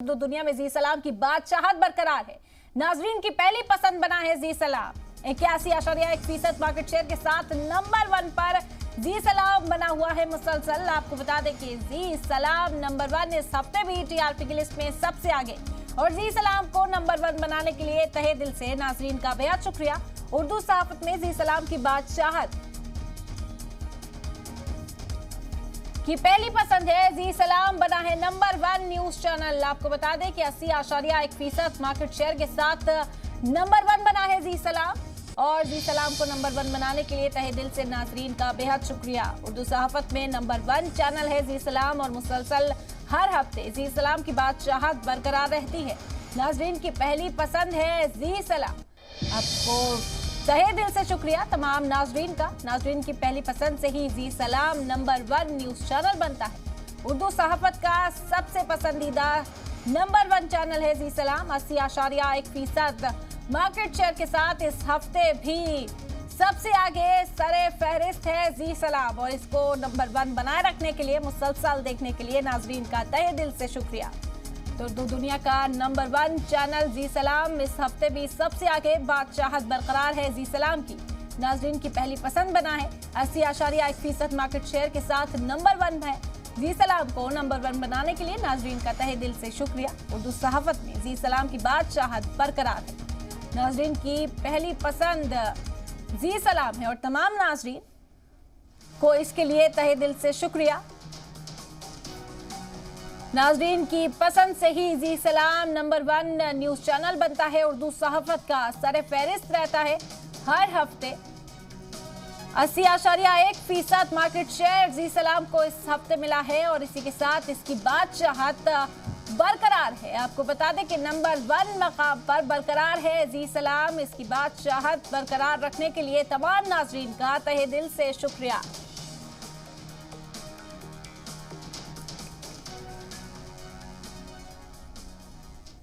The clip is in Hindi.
दुनिया में जी सलाम की बादशाहत बरकरार है। नाजरीन की पहली पसंद बना है जी सलाम। 81.1% मार्केट शेयर के साथ नंबर 1 पर जी सलाम बना हुआ है मुसलसल। आपको बता दें कि जी सलाम नंबर 1 इस हफ्ते भी टीआरपी की लिस्ट में सबसे आगे। और जी सलाम को नंबर 1 बनाने के लिए तहे दिल से नाजरीन का बेहद शुक्रिया। उर्दू सहाफत में जी सलाम की बादशाहत की पहली पसंद है। जी सलाम बना है नंबर 1 न्यूज चैनल। आपको बता दें कि 80.1% मार्केट शेयर के साथ नंबर 1 बना है जी सलाम। और जी सलाम को नंबर 1 बनाने के लिए तहे दिल से नाजरीन का बेहद शुक्रिया। उर्दू सहाफत में नंबर 1 चैनल है जी सलाम और मुसलसल हर हफ्ते जी सलाम की बादशाहत बरकरार रहती है। नाजरीन की पहली पसंद है जी सलाम। आपको तहे दिल से शुक्रिया तमाम नाजरीन का। नाजरीन की पहली पसंद से ही जी सलाम नंबर 1 न्यूज चैनल बनता है। उर्दू सहाफत का सबसे पसंदीदा नंबर 1 चैनल है जी सलाम। 80.1% मार्केट शेयर के साथ इस हफ्ते भी सबसे आगे सरे फहरिस्त है जी सलाम। और इसको नंबर 1 बनाए रखने के लिए मुसलसल देखने के लिए नाजरीन का तहे दिल से शुक्रिया। तो दुनिया का नंबर 1 चैनल जी सलाम इस हफ्ते भी सबसे आगे। बादशाहत बरकरार है जी सलाम की। नाजरीन की पहली पसंद बना है। 80.1% मार्केट शेयर के साथ नंबर 1 है। जी सलाम को नंबर 1 बनाने के लिए नाजरीन का तहे दिल से शुक्रिया। उर्दू सहाफत में जी सलाम की बादशाहत बरकरार है। नाजरीन की पहली पसंद जी सलाम है और तमाम नाजरीन को इसके लिए तहे दिल से शुक्रिया। नाजरीन की पसंद से ही जी सलाम नंबर 1 न्यूज चैनल बनता है। उर्दू सहाफत का सरे फहरिस्त रहता है हर हफ्ते। 80.1% मार्केट शेयर जी सलाम को इस हफ्ते मिला है और इसी के साथ इसकी बादशाहत बरकरार है। आपको बता दें कि नंबर 1 मकाम पर बरकरार है जी सलाम। इसकी बादशाहत बरकरार रखने के लिए तमाम नाजरीन का तहे दिल से शुक्रिया।